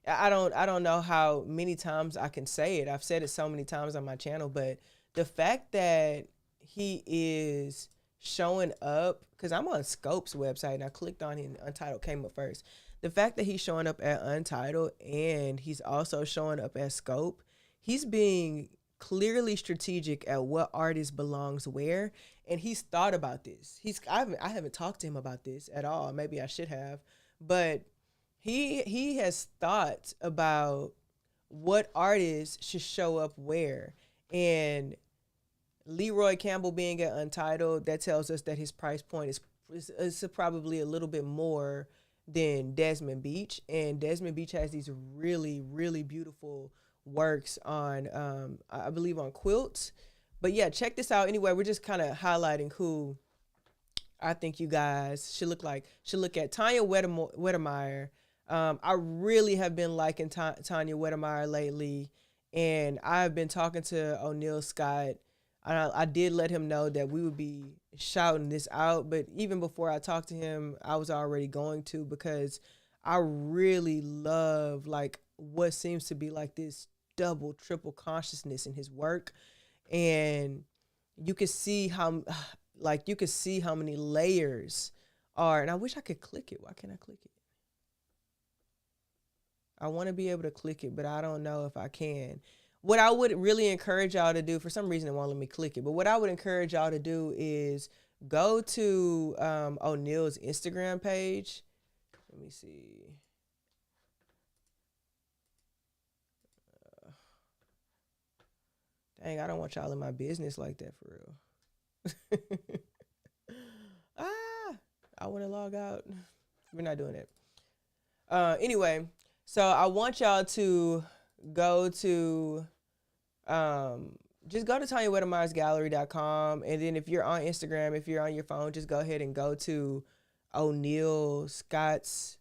I don't know how many times I can say it. I've said it so many times on my channel, but the fact that he is showing up, because I'm on Scope's website and I clicked on him, Untitled came up first. The fact that he's showing up at Untitled and he's also showing up at Scope, he's being clearly strategic at what artist belongs where, and he's thought about this. I haven't talked to him about this at all. Maybe I should have, but he has thought about what artists should show up where. And Leroy Campbell being at Untitled, that tells us that his price point is probably a little bit more than Desmond Beach. And Desmond Beach has these really, really beautiful works on, I believe, on quilts. But yeah, check this out. Anyway, we're just kind of highlighting who I think you guys should look at. Tanya Wedemeyer. I really have been liking Tanya Wedemeyer lately, and I've been talking to O'Neil Scott. I did let him know that we would be shouting this out, but even before I talked to him, I was already going to, because I really love like what seems to be like this double, triple consciousness in his work. And you can see how many layers are, and I wish I could click it. Why can't I click it? I want to be able to click it, but I don't know if I can. What I would really encourage y'all to do, for some reason it won't let me click it, but what I would encourage y'all to do is go to O'Neil's Instagram page. Let me see. Dang, I don't want y'all in my business like that for real. I want to log out. We're not doing it. Anyway, so I want y'all to go to just go to TanyaWedemyersGallery.com, and then if you're on Instagram, if you're on your phone, just go ahead and go to O'Neil Scott's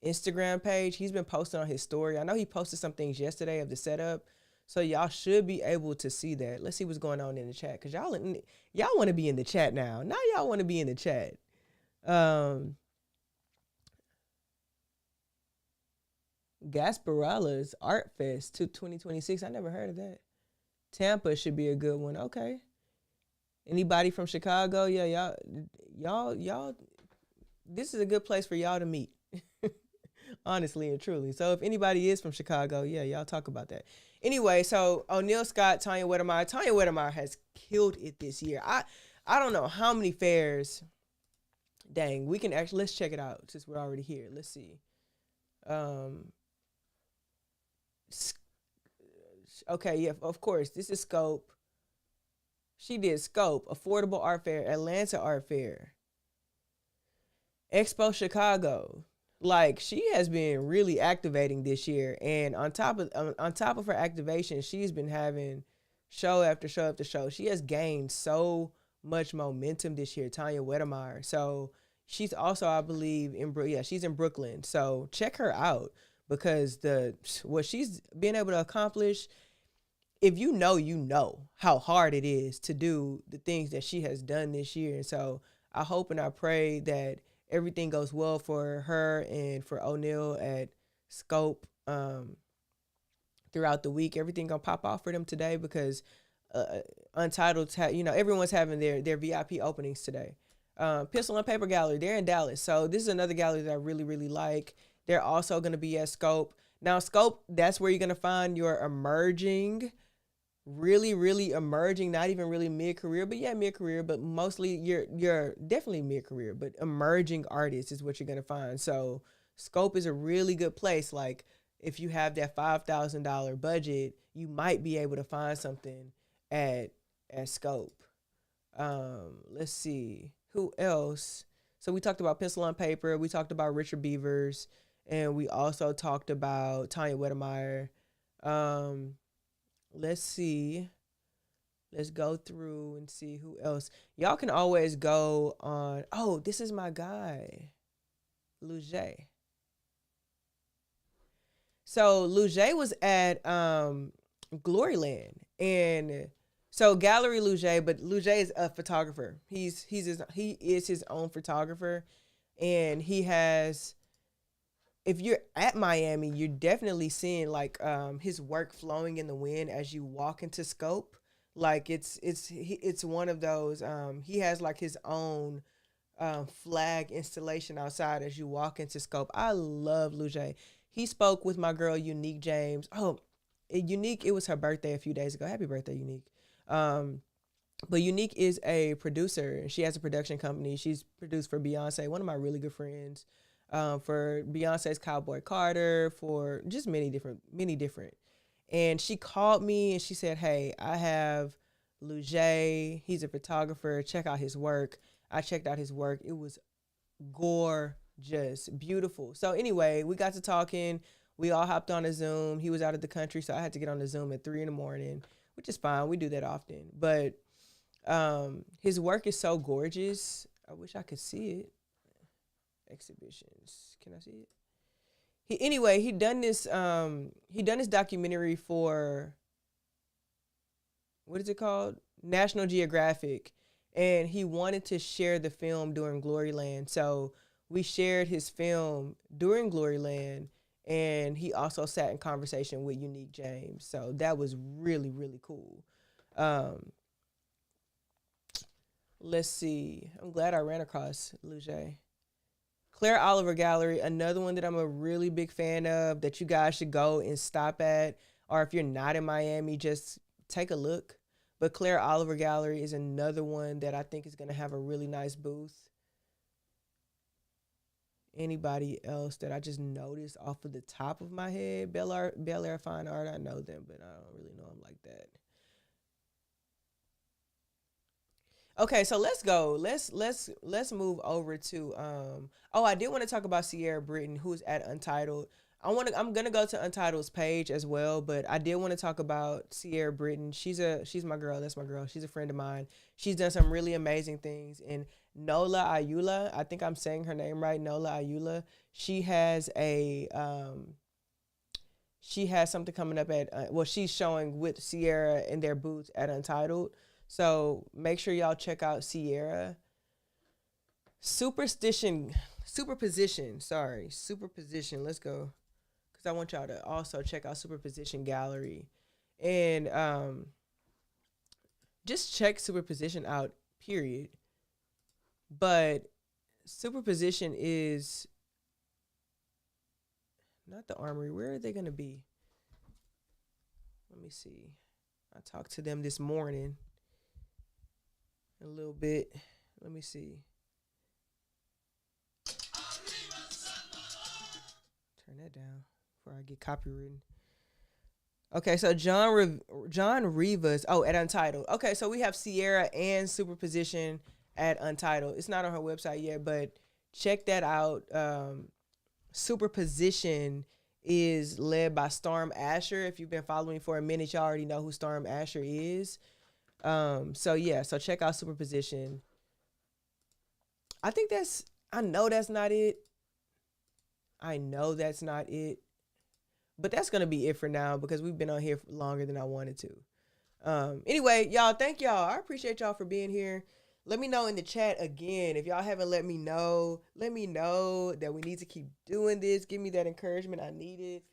Instagram page. He's been posting on his story. I know he posted some things yesterday of the setup, so y'all should be able to see that. Let's see what's going on in the chat, because y'all want to be in the chat now. Now y'all want to be in the chat. Gasparalla's Art Fest to 2026. I never heard of that. Tampa should be a good one. Okay. Anybody from Chicago? Yeah, y'all. This is a good place for y'all to meet. Honestly and truly. So if anybody is from Chicago, yeah, y'all talk about that. Anyway, so O'Neil Scott, Tanya Wedemeyer. Tanya Wedemeyer has killed it this year. I don't know how many fairs. Dang, we can actually, let's check it out since we're already here. Let's see. Okay, yeah, of course. This is Scope. She did Scope, Affordable Art Fair, Atlanta Art Fair, Expo Chicago. Like, she has been really activating this year, and on top of her activation, she's been having show after show after show. She has gained so much momentum this year, Tanya Wedemeyer. So she's also, I believe, she's in Brooklyn. So check her out, because what she's been able to accomplish, if you know how hard it is to do the things that she has done this year. And so I hope and I pray that everything goes well for her and for O'Neil at Scope throughout the week. Everything gonna pop off for them today, because Untitled, everyone's having their VIP openings today. Pencil and Paper Gallery, they're in Dallas. So this is another gallery that I really, really like. They're also going to be at Scope. Now, Scope, that's where you're going to find your emerging, really, really emerging, not even really mid-career, but yeah, mid-career, but mostly you're definitely mid-career, but emerging artists is what you're going to find. So Scope is a really good place. Like, if you have that $5,000 budget, you might be able to find something at Scope. Let's see. Who else? So we talked about Pencil on Paper. We talked about Richard Beavers. And we also talked about Tanya Wedemeyer. Let's see. Let's go through and see who else. Y'all can always go on. Oh, this is my guy. Luge. So Luge was at Gloryland, and so Gallery Luge, but Luge is a photographer. He is his own photographer, and he has. If you're at Miami, you're definitely seeing like his work flowing in the wind as you walk into Scope. Like it's one of those. He has like his own flag installation outside as you walk into Scope. I love Luge. He spoke with my girl Unique James. Oh, Unique, it was her birthday a few days ago. Happy birthday, Unique. But Unique is a producer. She has a production company. She's produced for Beyonce, one of my really good friends, for Beyonce's Cowboy Carter, for just many different. And she called me and she said, hey, I have Luge. He's a photographer. Check out his work. I checked out his work. It was gorgeous, beautiful. So anyway, we got to talking. We all hopped on a Zoom. He was out of the country, so I had to get on the Zoom at 3 a.m, which is fine. We do that often. But his work is so gorgeous. I wish I could see it. Exhibitions. Can I see it? He done this documentary for, what is it called? National Geographic. And he wanted to share the film during Gloryland. So we shared his film during Gloryland, and he also sat in conversation with Unique James. So that was really, really cool. Let's see. I'm glad I ran across Luge. Claire Oliver Gallery, another one that I'm a really big fan of that you guys should go and stop at. Or if you're not in Miami, just take a look. But Claire Oliver Gallery is another one that I think is going to have a really nice booth. Anybody else that I just noticed off of the top of my head? Bel Air Fine Art, I know them, but I don't really know them like that. Okay, so let's go. Let's move over to I did want to talk about Sierra Britton, who's at Untitled. I'm gonna go to Untitled's page as well, but I did want to talk about Sierra Britton. She's my girl. That's my girl. She's a friend of mine. She's done some really amazing things. And Nola Ayula, I think I'm saying her name right. Nola Ayula. She has something coming up at she's showing with Sierra in their booth at Untitled. So make sure y'all check out Sierra. Superposition. Let's go. Because I want y'all to also check out Superposition Gallery. And just check Superposition out, period. But Superposition is not the Armory. Where are they going to be? Let me see. I talked to them this morning a little bit. Let me see. Turn that down before I get copywritten. Okay, so John Rivas. Oh, at Untitled. Okay, so we have Sierra and Superposition at Untitled. It's not on her website yet, but check that out. Superposition is led by Storm Asher. If you've been following me for a minute, you already know who Storm Asher is. So check out Superposition. I know that's not it. But that's going to be it for now because we've been on here longer than I wanted to. Anyway, y'all, thank y'all. I appreciate y'all for being here. Let me know in the chat again. If y'all haven't let me know that we need to keep doing this. Give me that encouragement. I need it.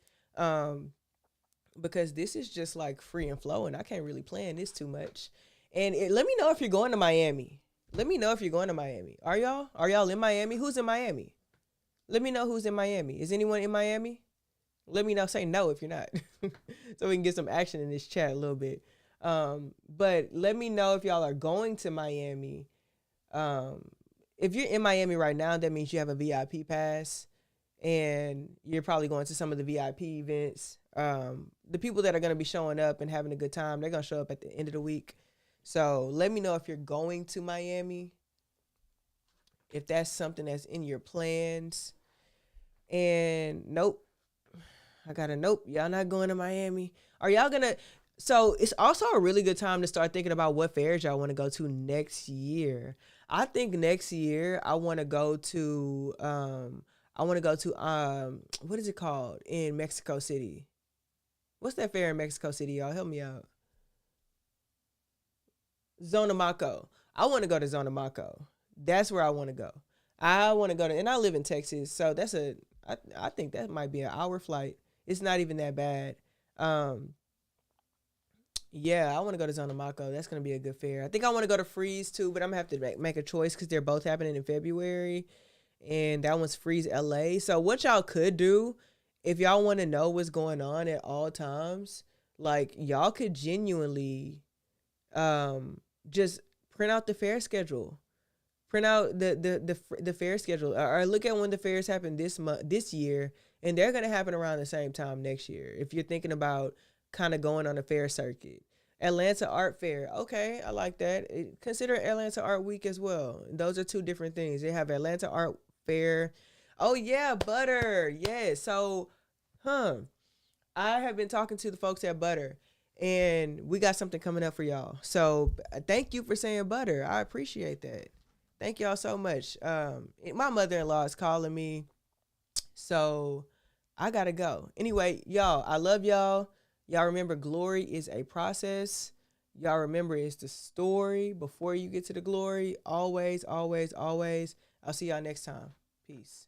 Because this is just like free and flowing. I can't really plan this too much. And let me know if you're going to Miami. Are y'all in Miami? Who's in Miami? Let me know who's in Miami. Is anyone in Miami? Let me know. Say no if you're not. So we can get some action in this chat a little bit. But let me know if y'all are going to Miami. If you're in Miami right now, that means you have a VIP pass. And you're probably going to some of the VIP events. The people that are going to be showing up and having a good time, they're going to show up at the end of the week. So let me know if you're going to Miami, if that's something that's in your plans. And nope. I got a nope. Y'all not going to Miami. Are y'all going to? So it's also a really good time to start thinking about what fairs y'all want to go to next year. I think next year I want to go to, I want to go to what is it called in Mexico City? What's that fair in Mexico City, y'all? Help me out. Zonamaco. I want to go to Zonamaco. That's where I want to go. I want to go to, and I live in Texas, so I think that might be an hour flight. It's not even that bad. Um, yeah, I want to go to Zonamaco. That's gonna be a good fair. I think I want to go to Freeze too, but I'm gonna have to make a choice because they're both happening in February, and that one's Freeze LA. So what y'all could do, if y'all want to know what's going on at all times, like y'all could genuinely, just print out the fair schedule. Print out the fair schedule, or look at when the fairs happen this year, and they're gonna happen around the same time next year. If you're thinking about kind of going on a fair circuit, Atlanta Art Fair, okay, I like that. Consider Atlanta Art Week as well. Those are two different things. They have Atlanta Art Fair. Oh yeah, Butter. Yeah. So, I have been talking to the folks at Butter, and we got something coming up for y'all. So thank you for saying Butter. I appreciate that. Thank y'all so much. My mother-in-law is calling me, so I gotta go. Anyway, y'all, I love y'all. Y'all remember glory is a process. Y'all remember it's the story before you get to the glory. Always, always, always. I'll see y'all next time. Peace.